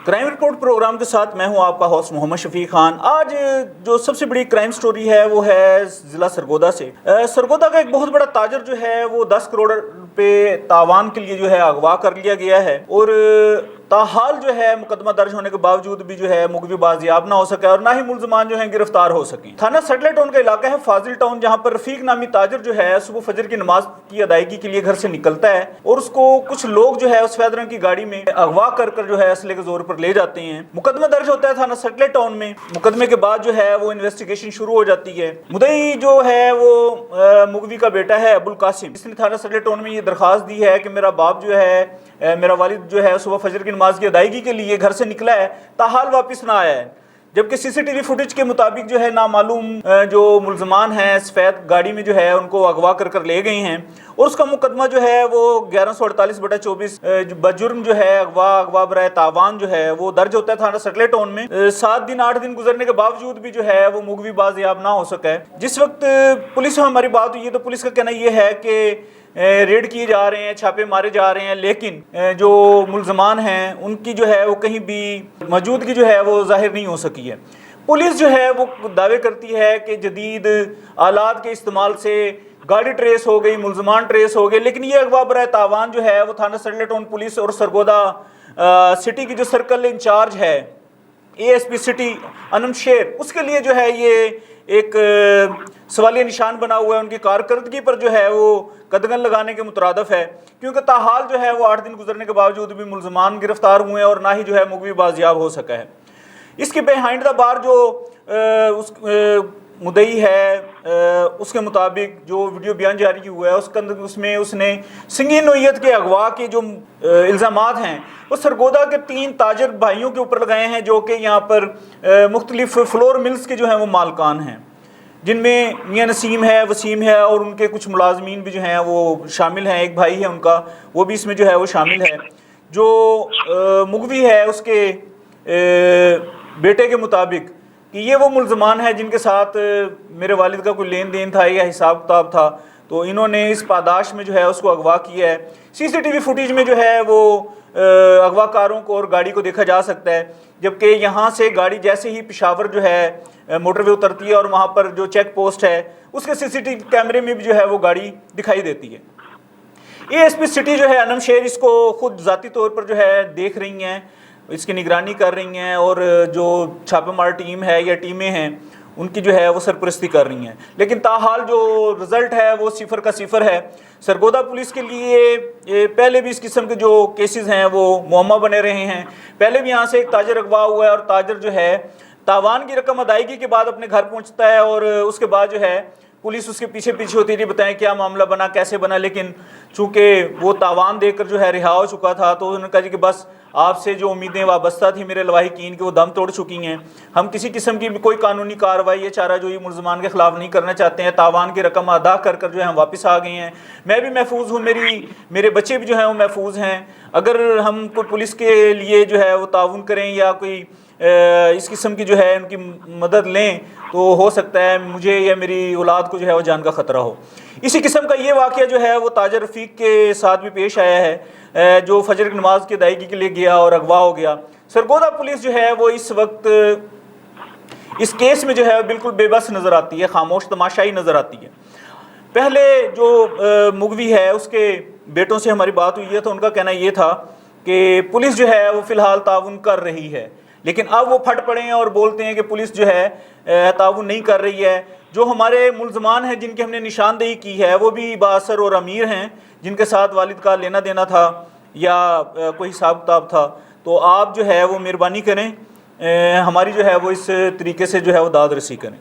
Crime report programme کے ساتھ میں ہوں آپ کا ہوسٹ محمد شفیق خان۔ آج جو سب سے بڑی کرائم سٹوری ہے وہ ہے ضلع سرگودا سے۔ سرگودا کا ایک بہت بڑا تاجر جو ہے وہ 10 کروڑ روپے تاوان کے لیے جو ہے اغوا کر لیا گیا ہے، اور تاحال جو ہے مقدمہ درج ہونے کے باوجود بھی جو ہے مغوی بازیاب نہ ہو سکا اور نہ ہی ملزمان جو ہیں گرفتار ہو سکیں۔ تھانہ سیٹلائٹ ٹاؤن کا علاقہ ہے فاضل ٹاؤن، جہاں پر رفیق نامی تاجر جو ہے صبح فجر کی نماز کی ادائیگی کے لیے گھر سے نکلتا ہے اور اس کو کچھ لوگ جو ہے سفید رنگ کی گاڑی میں اغوا کر جو ہے اسلحے کے زور پر لے جاتے ہیں۔ مقدمہ درج ہوتا ہے تھانہ سیٹلائٹ ٹاؤن میں۔ مقدمے کے بعد جو ہے وہ انویسٹیگیشن شروع ہو جاتی ہے۔ مدعی جو ہے وہ مغوی کا بیٹا ہے ابو القاسم، اس نے تھانہ سیٹلائٹ ٹاؤن میں یہ درخواست دی ہے کہ میرا باپ جو ہے میرا والد جو ہے صبح فجر کی نماز کی ادائیگی کے لیے گھر سے نکلا ہے، تاحال واپس نہ آیا ہے، جبکہ سی سی ٹی وی فوٹیج کے مطابق جو ہے نامعلوم جو ملزمان ہیں سفید گاڑی میں جو ہے ان کو اغوا کر لے گئے ہیں، اور اس کا مقدمہ جو ہے وہ 1148/24 بجرم جو ہے اغوا برائے تاوان جو ہے وہ درج ہوتا ہے تھانہ سیٹلائٹ ٹاؤن میں۔ 7 دن گزرنے کے باوجود بھی جو ہے وہ مغوی بازیاب نہ ہو سکا ہے۔ جس وقت پولیس سے ہماری بات ہوئی ہے تو پولیس کا کہنا یہ ہے کہ ریڈ کیے جا رہے ہیں، چھاپے مارے جا رہے ہیں، لیکن جو ملزمان ہیں ان کی جو ہے وہ کہیں بھی موجودگی جو ہے وہ ظاہر نہیں ہو سکی ہے۔ پولیس جو ہے وہ دعوے کرتی ہے کہ جدید آلات کے استعمال سے گاڑی ٹریس ہو گئی، ملزمان ٹریس ہو گئے، لیکن یہ اغوا برائے تاوان جو ہے وہ تھانہ سیٹلائٹ ٹاؤن پولیس اور سرگودا سٹی کی جو سرکل انچارج ہے ASP سٹی انم شیر، اس کے لیے جو ہے یہ ایک سوالیہ نشان بنا ہوا ہے، ان کی کارکردگی پر جو ہے وہ قدغن لگانے کے مترادف ہے، کیونکہ تاحال جو ہے وہ 8 دن گزرنے کے باوجود بھی ملزمان گرفتار ہوئے ہیں اور نہ ہی جو ہے مغوی بازیاب ہو سکا ہے۔ اس کے بیہائنڈ دا بار جو مدعی ہے اس کے مطابق جو ویڈیو بیان جاری ہوا ہے اس میں اس نے سنگین نوعیت کے اغوا کے جو الزامات ہیں وہ سرگودا کے 3 تاجر بھائیوں کے اوپر لگائے ہیں، جو کہ یہاں پر مختلف فلور ملز کے جو ہیں وہ مالکان ہیں، جن میں میاں نسیم ہے، وسیم ہے، اور ان کے کچھ ملازمین بھی جو ہیں وہ شامل ہیں۔ ایک بھائی ہے ان کا، وہ بھی اس میں جو ہے وہ شامل ہے۔ جو مغوی ہے اس کے بیٹے کے مطابق کہ یہ وہ ملزمان ہیں جن کے ساتھ میرے والد کا کوئی لین دین تھا یا حساب کتاب تھا، تو انہوں نے اس پاداش میں جو ہے اس کو اغوا کیا ہے۔ سی سی ٹی وی فوٹیج میں جو ہے وہ اغوا کاروں کو اور گاڑی کو دیکھا جا سکتا ہے، جبکہ یہاں سے گاڑی جیسے ہی پشاور جو ہے موٹر وے اترتی ہے اور وہاں پر جو چیک پوسٹ ہے اس کے سی سی ٹی وی کیمرے میں بھی جو ہے وہ گاڑی دکھائی دیتی ہے۔ ASP سٹی جو ہے انم شیر اس کو خود ذاتی طور پر جو ہے دیکھ رہی ہیں، اس کی نگرانی کر رہی ہیں، اور جو چھاپے مار ٹیم ہے یا ٹیمیں ہیں ان کی جو ہے وہ سرپرستی کر رہی ہیں، لیکن تاحال جو رزلٹ ہے وہ 0 کا 0 ہے۔ سرگودا پولیس کے لیے پہلے بھی اس قسم کے جو کیسز ہیں وہ معمہ بنے رہے ہیں۔ پہلے بھی یہاں سے ایک تاجر اغوا ہوا ہے اور تاجر جو ہے تاوان کی رقم ادائیگی کے بعد اپنے گھر پہنچتا ہے، اور اس کے بعد جو ہے پولیس اس کے پیچھے ہوتی رہی، بتائیں کیا معاملہ بنا، کیسے بنا، لیکن چونکہ وہ تاوان دے کر جو ہے رہا ہو چکا تھا تو انہوں نے کہا جی کہ بس آپ سے جو امیدیں وابستہ تھیں میرے لواحقین کی وہ دم توڑ چکی ہیں، ہم کسی قسم کی بھی کوئی قانونی کارروائی یا چارہ جوئی ملزمان کے خلاف نہیں کرنا چاہتے ہیں، تاوان کی رقم ادا کر جو ہے ہم واپس آ گئے ہیں، میں بھی محفوظ ہوں، میرے بچے بھی جو ہیں وہ محفوظ ہیں۔ اگر ہم کوئی پولیس کے لیے جو ہے وہ تعاون کریں یا کوئی اس قسم کی جو ہے ان کی مدد لیں تو ہو سکتا ہے مجھے یا میری اولاد کو جو ہے وہ جان کا خطرہ ہو۔ اسی قسم کا یہ واقعہ جو ہے وہ تاجر رفیق کے ساتھ بھی پیش آیا ہے، جو فجر کی نماز کی ادائیگی کے لیے گیا اور اغوا ہو گیا۔ سرگودا پولیس جو ہے وہ اس وقت اس کیس میں جو ہے بالکل بے بس نظر آتی ہے، خاموش تماشائی نظر آتی ہے۔ پہلے جو مغوی ہے اس کے بیٹوں سے ہماری بات ہوئی ہے تو ان کا کہنا یہ تھا کہ پولیس جو ہے وہ فی الحال تعاون کر رہی ہے، لیکن اب وہ پھٹ پڑے ہیں اور بولتے ہیں کہ پولیس جو ہے تعاون نہیں کر رہی ہے۔ جو ہمارے ملزمان ہیں جن کی ہم نے نشاندہی کی ہے وہ بھی بااثر اور امیر ہیں، جن کے ساتھ والد کا لینا دینا تھا یا کوئی حساب کتاب تھا، تو آپ جو ہے وہ مہربانی کریں، ہماری جو ہے وہ اس طریقے سے جو ہے وہ داد رسی کریں۔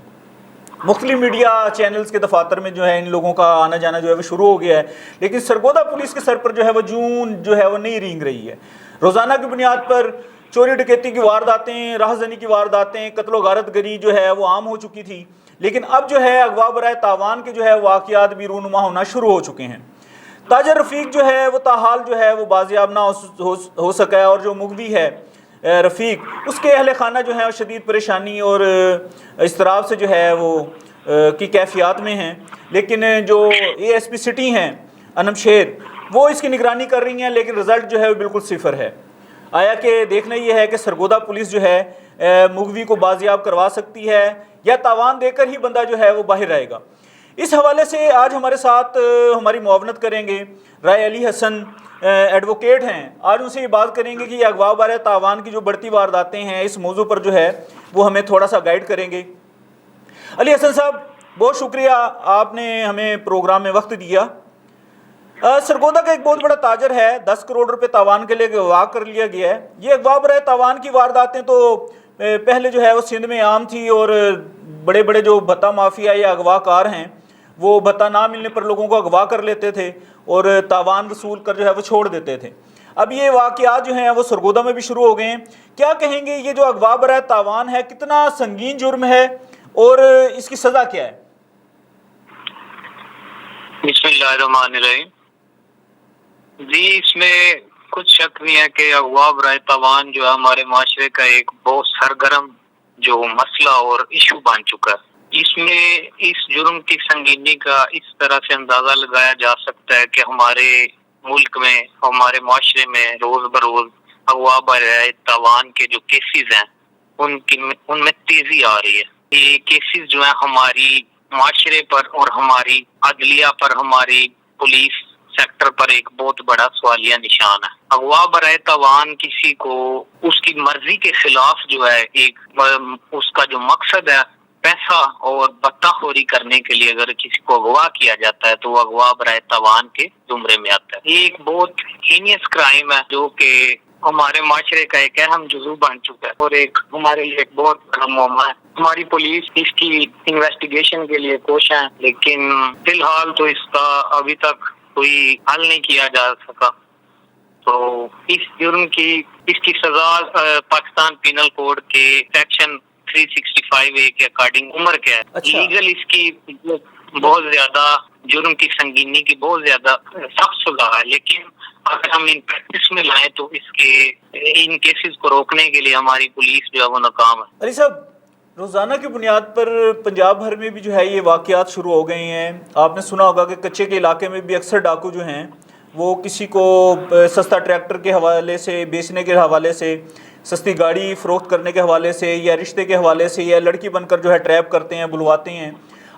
مختلف میڈیا چینلز کے دفاتر میں جو ہے ان لوگوں کا آنا جانا جو ہے وہ شروع ہو گیا ہے، لیکن سرگودا پولیس کے سر پر جو ہے وہ جون جو ہے وہ نہیں رینگ رہی ہے۔ روزانہ کی بنیاد پر چوری ڈکیتی کی وارداتیں، راہزنی کی وارداتیں، قتل و غارت گری جو ہے وہ عام ہو چکی تھی، لیکن اب جو ہے اغوا برائے تاوان کے جو ہے واقعات بھی رونما ہونا شروع ہو چکے ہیں۔ تاجر رفیق جو ہے وہ تاحال جو ہے وہ بازیاب نہ ہو سکا ہے، اور جو مغوی ہے رفیق اس کے اہل خانہ جو ہیں شدید پریشانی اور اضطراب سے جو ہے وہ کی کیفیات میں ہیں، لیکن جو ASP سٹی ہیں انم شیر وہ اس کی نگرانی کر رہی ہیں، لیکن رزلٹ جو ہے وہ بالکل 0 ہے۔ آیا کہ دیکھنا یہ ہے کہ سرگودا پولیس جو ہے مغوی کو بازیاب کروا سکتی ہے یا تاوان دے کر ہی بندہ جو ہے وہ باہر آئے گا. اس حوالے سے آج ہمارے ساتھ ہماری معاونت کریں گے رائے علی حسن ایڈوکیٹ ہیں. آج ان سے یہ بات کریں گے کہ یہ اغوا بارہ تاوان کی جو بڑھتی وارداتیں ہیں اس موضوع پر جو ہے وہ ہمیں تھوڑا سا گائیڈ کریں گے. علی حسن صاحب بہت شکریہ آپ نے ہمیں پروگرام میں وقت دیا. سرگودا کا ایک بہت بڑا تاجر ہے, 10 کروڑ روپے تاوان کے لیے اغوا کر لیا گیا ہے. یہ اغوا برائے تاوان کی وارداتیں تو پہلے جو ہے وہ سندھ میں عام تھی اور بڑے بڑے جو بھتہ مافیا یا اغوا کار ہیں وہ بھتہ نہ ملنے پر لوگوں کو اغوا کر لیتے تھے اور تاوان وصول کر جو ہے وہ چھوڑ دیتے تھے. اب یہ واقعات جو ہیں وہ سرگودا میں بھی شروع ہو گئے ہیں. کیا کہیں گے یہ جو اغوا برائے تاوان ہے کتنا سنگین جرم ہے اور اس کی سزا کیا ہے؟ بسم اللہ الرحمن الرحیم. جی اس میں کچھ شک نہیں ہے کہ اغوا برائے تاوان جو ہے ہمارے معاشرے کا ایک بہت سرگرم جو مسئلہ اور ایشو بن چکا ہے. اس میں اس جرم کی سنگینی کا اس طرح سے اندازہ لگایا جا سکتا ہے کہ ہمارے ملک میں ہمارے معاشرے میں روز بروز اغوا برائے تاوان کے جو کیسز ہیں ان میں تیزی آ رہی ہے. یہ کیسز جو ہیں ہماری معاشرے پر اور ہماری عدلیہ پر, ہماری پولیس سیکٹر پر ایک بہت بڑا سوالیہ نشان ہے. اغوا برائے تاوان کسی کو اس کی مرضی کے خلاف جو ہے ایک اس کا جو مقصد ہے پیسہ اور بطہ خوری کرنے کے لیے اگر کسی کو اغوا کیا جاتا ہے تو وہ اغوا برائے تاوان کے زمرے میں آتا ہے. یہ ایک بہت ہینیس کرائم ہے جو کہ ہمارے معاشرے کا ایک اہم جزو بن چکا ہے اور ایک ہمارے لیے ایک بہت بڑا معاملہ ہے. ہماری پولیس اس کی انویسٹیگیشن کے لیے کوشاں ہے لیکن فی الحال تو اس کا ابھی تک کوئی حل نہیں کیا جا سکا. تو اس جرم کی سزا پاکستان پینل کوڈ کے سیکشن 365A کے اکارڈنگ عمر کیا ہے. لیگل اس کی بہت زیادہ جرم کی سنگینی کی بہت زیادہ سخت سزا ہے لیکن اگر ہم ان پریکٹس میں لائیں تو ان کیسز کو روکنے کے لیے ہماری پولیس جو ہے وہ ناکام ہے. علی صاحب روزانہ کی بنیاد پر پنجاب بھر میں بھی جو ہے یہ واقعات شروع ہو گئے ہیں. آپ نے سنا ہوگا کہ کچے کے علاقے میں بھی اکثر ڈاکو جو ہیں وہ کسی کو سستا ٹریکٹر کے حوالے سے بیچنے کے حوالے سے, سستی گاڑی فروخت کرنے کے حوالے سے یا رشتے کے حوالے سے یا لڑکی بن کر جو ہے ٹریپ کرتے ہیں, بلواتے ہیں.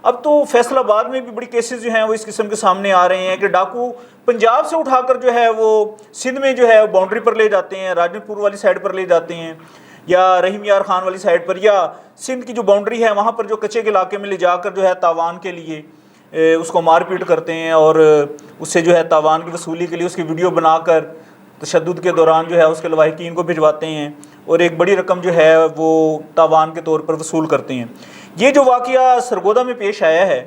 اب تو فیصل آباد میں بھی بڑی کیسز جو ہیں وہ اس قسم کے سامنے آ رہے ہیں کہ ڈاکو پنجاب سے اٹھا کر جو ہے وہ سندھ میں جو ہے باؤنڈری پر لے جاتے ہیں, راجن پور والی سائڈ پر لے جاتے ہیں یا رحیم یار خان والی سائڈ پر یا سندھ کی جو باؤنڈری ہے وہاں پر جو کچے کے علاقے میں لے جا کر جو ہے تاوان کے لیے اس کو مار پیٹ کرتے ہیں اور اس سے جو ہے تاوان کی وصولی کے لیے اس کی ویڈیو بنا کر تشدد کے دوران جو ہے اس کے لواحقین کو بھجواتے ہیں اور ایک بڑی رقم جو ہے وہ تاوان کے طور پر وصول کرتے ہیں. یہ جو واقعہ سرگودا میں پیش آیا ہے,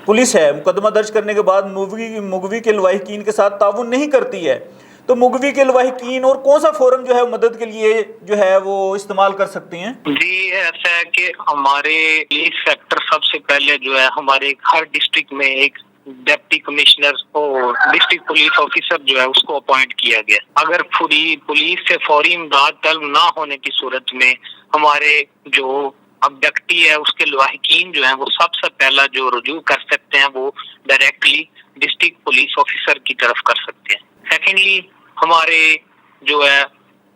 پولیس ہے مقدمہ درج کرنے کے بعد مغوی کے لواحقین کے ساتھ تعاون نہیں کرتی ہے, تو مغوی کے لواحقین اور کون سا فورم جو ہے مدد کے لیے جو ہے وہ استعمال کر سکتے ہیں؟ جی ایسا ہے کہ ہمارے پولیس سیکٹر سب سے پہلے جو ہے ہمارے ہر ڈسٹرکٹ میں ایک ڈپٹی کمشنر اور ڈسٹرکٹ پولیس آفیسر جو ہے اس کو اپوائنٹ کیا گیا. اگر پولیس سے فوری امداد طلب نہ ہونے کی صورت میں ہمارے جو ابڈکٹی ہے اس کے لواحقین جو ہیں وہ سب سے پہلا جو رجوع کر سکتے ہیں وہ ڈائریکٹلی ڈسٹرکٹ پولیس آفیسر کی طرف کر سکتے ہیں. سیکنڈلی ہمارے جو ہے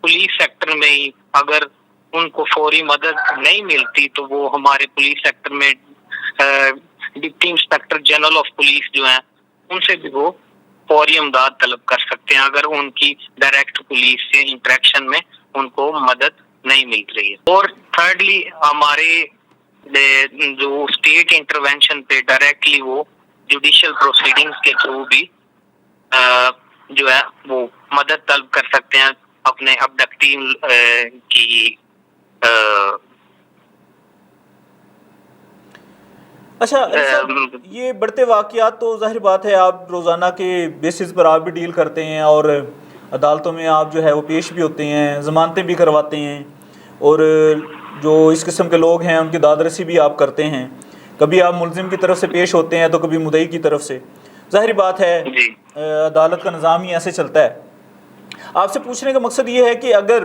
پولیس سیکٹر میں ہی اگر ان کو فوری مدد نہیں ملتی تو وہ ہمارے پولیس سیکٹر میں deputy inspector general of police جو ہیں ان سے بھی وہ فوری امداد طلب کر سکتے ہیں اگر ان کی ڈائریکٹ پولیس سے انٹریکشن میں ان کو مدد نہیں مل رہی ہے. اور تھرڈلی ہمارے جو اسٹیٹ انٹروینشن پہ ڈائریکٹلی وہ جوڈیشل پروسیڈنگز کے تھرو بھی جو ہے وہ مدد طلب کر سکتے ہیں اپنے ابڈکٹی کی. اچھا یہ بڑھتے واقعات تو ظاہر بات ہے آپ روزانہ کے بیسس پر آپ بھی ڈیل کرتے ہیں اور عدالتوں میں آپ جو ہے وہ پیش بھی ہوتے ہیں, ضمانتیں بھی کرواتے ہیں اور جو اس قسم کے لوگ ہیں ان کی داد رسی بھی آپ کرتے ہیں. کبھی آپ ملزم کی طرف سے پیش ہوتے ہیں تو کبھی مدعی کی طرف سے. ظاہر بات ہے عدالت کا نظام ہی ایسے چلتا ہے. آپ سے پوچھنے کا مقصد یہ ہے کہ اگر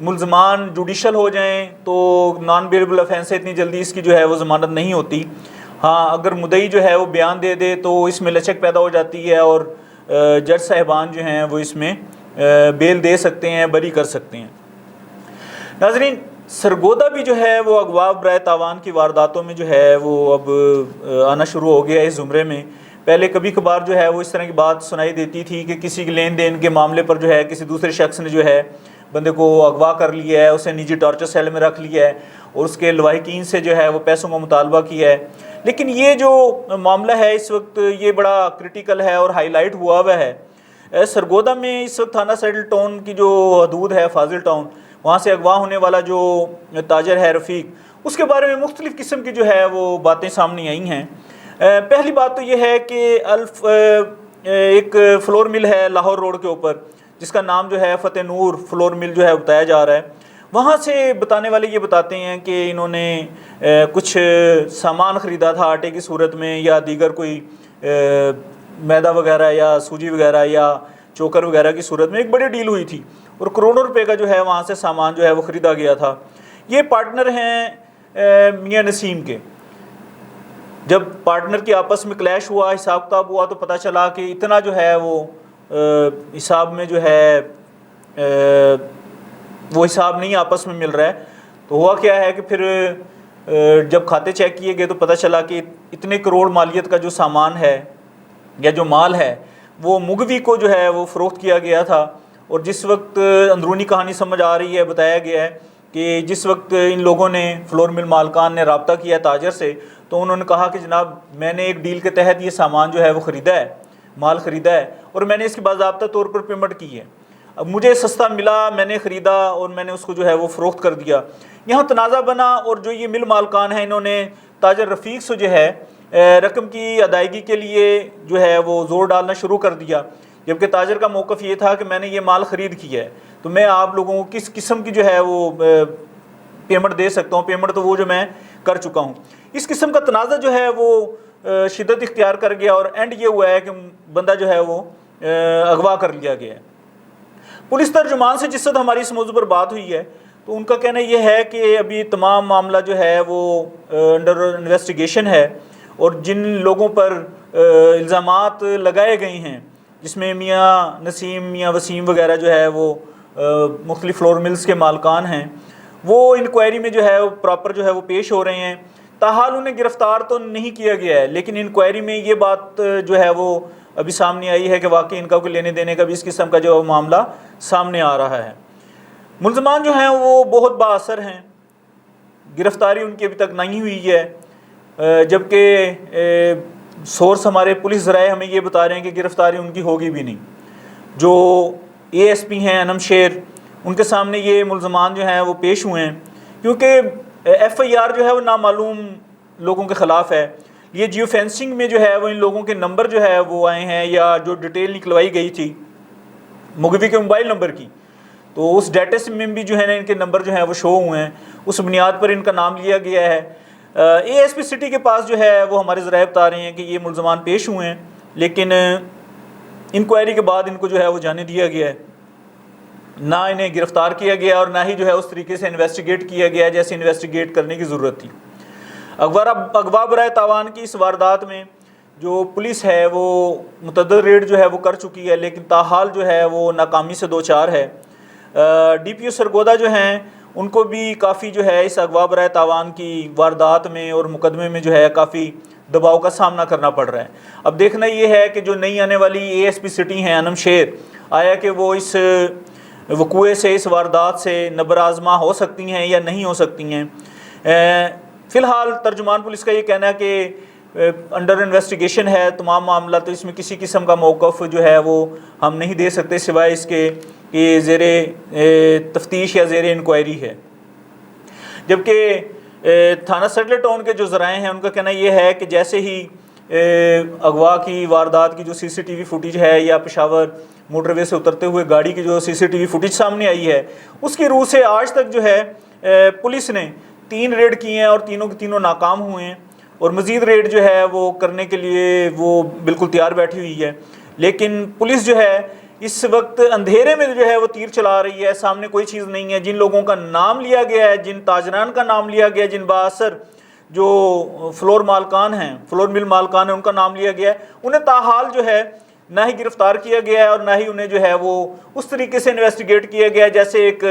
ملزمان جوڈیشل ہو جائیں تو نان بیلیبل آفینس ہے، اتنی جلدی اس کی جو ہے وہ ضمانت نہیں ہوتی. ہاں اگر مدعی جو ہے وہ بیان دے دے تو اس میں لچک پیدا ہو جاتی ہے اور جج صاحبان جو ہیں وہ اس میں بیل دے سکتے ہیں، بری کر سکتے ہیں. ناظرین، سرگودا بھی جو ہے وہ اغوا برائے تاوان کی وارداتوں میں جو ہے وہ اب آنا شروع ہو گیا ہے اس زمرے میں. پہلے کبھی کبھار جو ہے وہ اس طرح کی بات سنائی دیتی تھی کہ کسی کے لین دین کے معاملے پر جو ہے کسی دوسرے شخص نے جو ہے بندے کو اغوا کر لیا ہے، اسے نجی ٹارچر سیل میں رکھ لیا ہے اور اس کے لواحقین سے جو ہے وہ پیسوں کا مطالبہ کیا ہے. لیکن یہ جو معاملہ ہے اس وقت یہ بڑا کرٹیکل ہے اور ہائی لائٹ ہوا ہے. سرگودا میں اس وقت تھانہ سیڈل ٹاؤن کی جو حدود ہے، فاضل ٹاؤن، وہاں سے اغوا ہونے والا جو تاجر ہے رفیق، اس کے بارے میں مختلف قسم کی جو ہے وہ باتیں سامنے آئی ہیں. پہلی بات تو یہ ہے کہ ایک فلور مل ہے لاہور روڈ کے اوپر جس کا نام جو ہے فتح نور فلور مل جو ہے بتایا جا رہا ہے. وہاں سے بتانے والے یہ بتاتے ہیں کہ انہوں نے کچھ سامان خریدا تھا آٹے کی صورت میں یا دیگر کوئی میدا وغیرہ یا سوجی وغیرہ یا چوکر وغیرہ کی صورت میں. ایک بڑی ڈیل ہوئی تھی اور کروڑوں روپے کا جو ہے وہاں سے سامان جو ہے وہ خریدا گیا تھا. یہ پارٹنر ہیں میاں نسیم کے. جب پارٹنر کی آپس میں کلیش ہوا، حساب کتاب ہوا، تو پتہ چلا کہ اتنا جو ہے وہ حساب میں جو ہے وہ حساب نہیں آپس میں مل رہا ہے. تو ہوا کیا ہے کہ پھر جب کھاتے چیک کیے گئے تو پتہ چلا کہ اتنے کروڑ مالیت کا جو سامان ہے یا جو مال ہے وہ مغوی کو جو ہے وہ فروخت کیا گیا تھا. اور جس وقت اندرونی کہانی سمجھ آ رہی ہے، بتایا گیا ہے کہ جس وقت ان لوگوں نے فلور مل مالکان نے رابطہ کیا تاجر سے تو انہوں نے کہا کہ جناب میں نے ایک ڈیل کے تحت یہ سامان جو ہے وہ خریدا ہے، مال خریدا ہے اور میں نے اس کی باضابطہ طور پر پیمنٹ کی ہے. اب مجھے سستا ملا، میں نے خریدا اور میں نے اس کو جو ہے وہ فروخت کر دیا. یہاں تنازع بنا اور جو یہ مل مالکان ہیں انہوں نے تاجر رفیق سے جو ہے رقم کی ادائیگی کے لیے جو ہے وہ زور ڈالنا شروع کر دیا. جبکہ تاجر کا موقف یہ تھا کہ میں نے یہ مال خرید کیا ہے تو میں آپ لوگوں کو کس قسم کی جو ہے وہ پیمنٹ دے سکتا ہوں، پیمنٹ تو وہ جو میں کر چکا ہوں. اس قسم کا تنازع جو ہے وہ شدت اختیار کر گیا اور اینڈ یہ ہوا ہے کہ بندہ جو ہے وہ اغوا کر لیا گیا ہے. پولیس ترجمان سے جس وقت ہماری اس موضوع پر بات ہوئی ہے تو ان کا کہنا یہ ہے کہ ابھی تمام معاملہ جو ہے وہ انڈر انویسٹیگیشن ہے اور جن لوگوں پر الزامات لگائے گئے ہیں جس میں میاں نسیم، میاں وسیم وغیرہ جو ہے وہ مختلف فلور ملز کے مالکان ہیں، وہ انکوائری میں جو ہے وہ پراپر جو ہے وہ پیش ہو رہے ہیں. تاحال انہیں گرفتار تو نہیں کیا گیا ہے لیکن انکوائری میں یہ بات جو ہے وہ ابھی سامنے آئی ہے کہ واقعی ان کا کوئی لینے دینے کا بھی اس قسم کا جو معاملہ سامنے آ رہا ہے. ملزمان جو ہیں وہ بہت با اثر ہیں، گرفتاری ان کی ابھی تک نہیں ہوئی ہے، جبکہ سورس ہمارے پولیس ذرائع ہمیں یہ بتا رہے ہیں کہ گرفتاری ان کی ہوگی بھی نہیں. جو اے ایس پی ہیں انم شیر، ان کے سامنے یہ ملزمان جو ہیں وہ پیش ہوئے ہیں کیونکہ ایف آئی آر جو ہے وہ نامعلوم لوگوں کے خلاف ہے. یہ جیو فینسنگ میں جو ہے وہ ان لوگوں کے نمبر جو ہے وہ آئے ہیں یا جو ڈیٹیل نکلوائی گئی تھی مغوی کے موبائل نمبر کی، تو اس ڈیٹا میں بھی جو ہے نا ان کے نمبر جو ہیں وہ شو ہوئے ہیں، اس بنیاد پر ان کا نام لیا گیا ہے. اے ایس پی سٹی کے پاس جو ہے وہ ہمارے ذرائع بتا رہے ہیں کہ یہ ملزمان پیش ہوئے ہیں لیکن انکوائری کے بعد ان کو جو ہے وہ جانے دیا گیا ہے، نہ انہیں گرفتار کیا گیا اور نہ ہی جو ہے اس طریقے سے انویسٹیگیٹ کیا گیا جیسے انویسٹیگیٹ کرنے کی ضرورت تھی. اغوا برائے تاوان کی اس واردات میں جو پولیس ہے وہ متعدد ریڈ جو ہے وہ کر چکی ہے لیکن تاحال جو ہے وہ ناکامی سے دو چار ہے. ڈی پی او سرگودا جو ہیں ان کو بھی کافی جو ہے اس اغوا برائے تاوان کی واردات میں اور مقدمے میں جو ہے کافی دباؤ کا سامنا کرنا پڑ رہا ہے. اب دیکھنا یہ ہے کہ جو نئی آنے والی اے ایس پی سٹی ہیں انم شیر، آیا کہ وہ اس وقوعے سے، اس واردات سے نبر آزما ہو سکتی ہیں یا نہیں ہو سکتی ہیں. فی الحال ترجمان پولیس کا یہ کہنا ہے کہ انڈر انویسٹیگیشن ہے تمام معاملہ، تو اس میں کسی قسم کا موقف جو ہے وہ ہم نہیں دے سکتے سوائے اس کے کہ زیر تفتیش یا زیر انکوائری ہے. جبکہ تھانہ سیڈل ٹاؤن کے جو ذرائع ہیں ان کا کہنا یہ ہے کہ جیسے ہی اغوا کی واردات کی جو سی سی ٹی وی فوٹیج ہے یا پشاور موٹر وے سے اترتے ہوئے گاڑی کی جو سی سی ٹی وی فوٹیج سامنے آئی ہے اس کی روح سے آج تک جو ہے پولیس نے 3 ریڈ کیے ہیں اور تینوں کے تینوں ناکام ہوئے ہیں اور مزید ریڈ جو ہے وہ کرنے کے لیے وہ بالکل تیار بیٹھی ہوئی ہے. لیکن پولیس جو ہے اس وقت اندھیرے میں جو ہے وہ تیر چلا رہی ہے، سامنے کوئی چیز نہیں ہے۔ جن لوگوں کا نام لیا گیا ہے، جن تاجران کا نام لیا گیا ہے، جن بااثر جو فلور مالکان ہیں، فلور مل مالکان ہیں، ان کا نام لیا گیا ہے، انہیں تاحال جو ہے نہ ہی گرفتار کیا گیا ہے اور نہ ہی انہیں جو ہے وہ اس طریقے سے انویسٹیگیٹ کیا گیا ہے جیسے ایک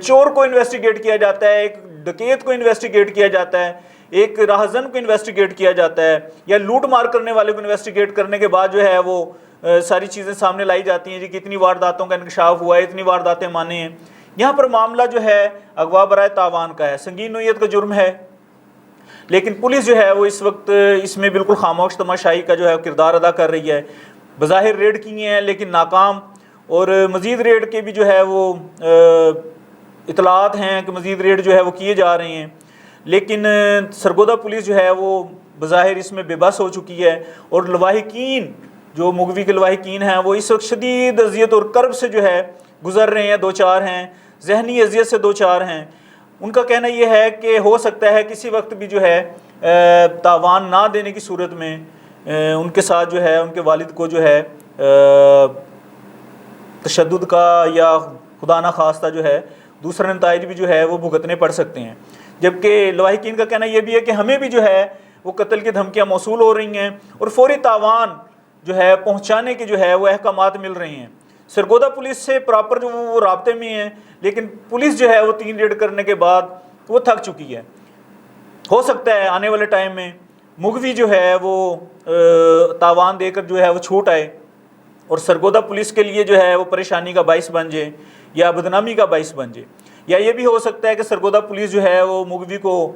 چور کو انویسٹیگیٹ کیا جاتا ہے، ایک ڈکیت کو انویسٹیگیٹ کیا جاتا ہے، ایک راہزن کو انویسٹیگیٹ کیا جاتا ہے، یا لوٹ مار کرنے والے کو انویسٹیگیٹ کرنے کے بعد جو ہے وہ ساری چیزیں سامنے لائی جاتی ہیں جی کہ اتنی وارداتوں کا انکشاف ہوا ہے، اتنی وارداتیں مانے ہیں۔ یہاں پر معاملہ جو ہے اغوا برائے تاوان کا ہے، سنگین نوعیت کا جرم ہے، لیکن پولیس جو ہے وہ اس وقت اس میں بالکل خاموش تماشائی کا جو ہے کردار ادا کر رہی ہے۔ بظاہر ریڈ کی ہیں لیکن ناکام، اور مزید ریڈ کے بھی جو ہے وہ اطلاعات ہیں کہ مزید ریڈ جو ہے وہ کیے جا رہے ہیں، لیکن سرگودہ پولیس جو ہے وہ بظاہر اس میں بے بس ہو چکی ہے، اور لواحقین جو مغوی کے لواحقین ہیں وہ اس وقت شدید اذیت اور کرب سے جو ہے گزر رہے ہیں، دو چار ہیں، ذہنی اذیت سے دو چار ہیں۔ ان کا کہنا یہ ہے کہ ہو سکتا ہے کسی وقت بھی جو ہے تاوان نہ دینے کی صورت میں ان کے ساتھ جو ہے ان کے والد کو جو ہے تشدد کا یا خدا نخواستہ جو ہے دوسرے نتائج بھی جو ہے وہ بھگتنے پڑ سکتے ہیں۔ جبکہ لواحقین کا کہنا یہ بھی ہے کہ ہمیں بھی جو ہے وہ قتل کی دھمکیاں موصول ہو رہی ہیں اور فوری تاوان جو ہے پہنچانے کے جو ہے وہ احکامات مل رہے ہیں۔ سرگودہ پولیس سے پراپر جو وہ رابطے میں ہیں، لیکن پولیس جو ہے وہ 3 ریڈ کرنے کے بعد وہ تھک چکی ہے۔ ہو سکتا ہے آنے والے ٹائم میں مغوی جو ہے وہ تاوان دے کر جو ہے وہ چھوٹ آئے اور سرگودہ پولیس کے لیے جو ہے وہ پریشانی کا باعث بن جائے یا بدنامی کا باعث بن جائے، یا یہ بھی ہو سکتا ہے کہ سرگودہ پولیس جو ہے وہ مغوی کو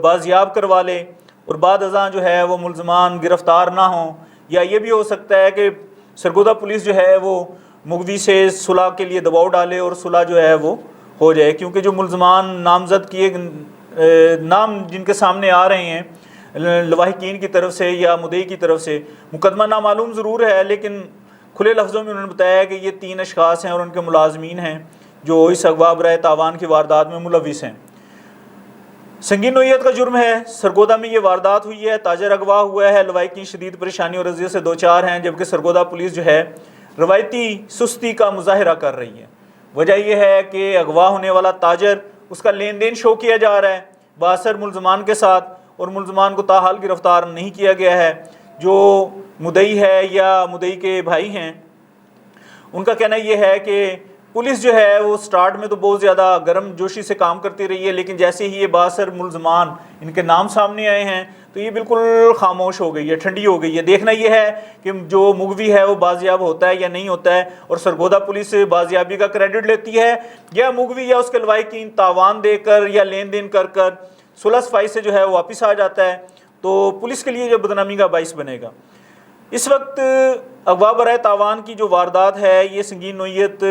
بازیاب کروا لے اور بعد ازاں جو ہے وہ ملزمان گرفتار نہ ہوں، یا یہ بھی ہو سکتا ہے کہ سرگودہ پولیس جو ہے وہ مغوی سے صلح کے لیے دباؤ ڈالے اور صلح جو ہے وہ ہو جائے، کیونکہ جو ملزمان نامزد کیے نام جن کے سامنے آ رہے ہیں لواحقین کی طرف سے یا مدعی کی طرف سے، مقدمہ نامعلوم ضرور ہے لیکن کھلے لفظوں میں انہوں نے بتایا کہ یہ 3 اشخاص ہیں اور ان کے ملازمین ہیں جو اس اغوا برائے تاوان کی واردات میں ملوث ہیں۔ سنگین نوعیت کا جرم ہے، سرگودہ میں یہ واردات ہوئی ہے، تاجر اغوا ہوا ہے، لواحقین شدید پریشانی اور اذیت سے دو چار ہیں، جبکہ سرگودہ پولیس جو ہے روایتی سستی کا مظاہرہ کر رہی ہے۔ وجہ یہ ہے کہ اغوا ہونے والا تاجر، اس کا لین دین شو کیا جا رہا ہے بااثر ملزمان کے ساتھ، اور ملزمان کو تاحال گرفتار نہیں کیا گیا ہے۔ جو مدعی ہے یا مدعی کے بھائی ہیں ان کا کہنا یہ ہے کہ پولیس جو ہے وہ سٹارٹ میں تو بہت زیادہ گرم جوشی سے کام کرتی رہی ہے، لیکن جیسے ہی یہ بااثر ملزمان ان کے نام سامنے آئے ہیں تو یہ بالکل خاموش ہو گئی ہے، ٹھنڈی ہو گئی ہے۔ دیکھنا یہ ہے کہ جو مغوی ہے وہ بازیاب ہوتا ہے یا نہیں ہوتا ہے، اور سرگودہ پولیس بازیابی کا کریڈٹ لیتی ہے یا مغوی یا اس کے لواحقین تاوان دے کر یا لین دین کر صلح صفائی سے جو ہے وہ واپس آ جاتا ہے، تو پولیس کے لیے جو بدنامی کا باعث بنے گا۔ اس وقت اغوا برائے تاوان کی جو واردات ہے یہ سنگین نوعیت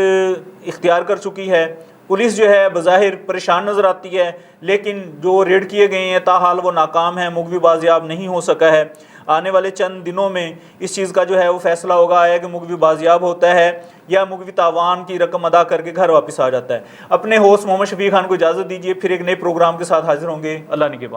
اختیار کر چکی ہے۔ پولیس جو ہے بظاہر پریشان نظر آتی ہے، لیکن جو ریڈ کیے گئے ہیں تاحال وہ ناکام ہیں، مغوی بازیاب نہیں ہو سکا ہے۔ آنے والے چند دنوں میں اس چیز کا جو ہے وہ فیصلہ ہوگا ہے کہ مغوی بازیاب ہوتا ہے یا مغوی تاوان کی رقم ادا کر کے گھر واپس آ جاتا ہے۔ اپنے ہوسٹ محمد شفیق خان کو اجازت دیجیے، پھر ایک نئے پروگرام کے ساتھ حاضر ہوں گے۔ اللہ نگہبان۔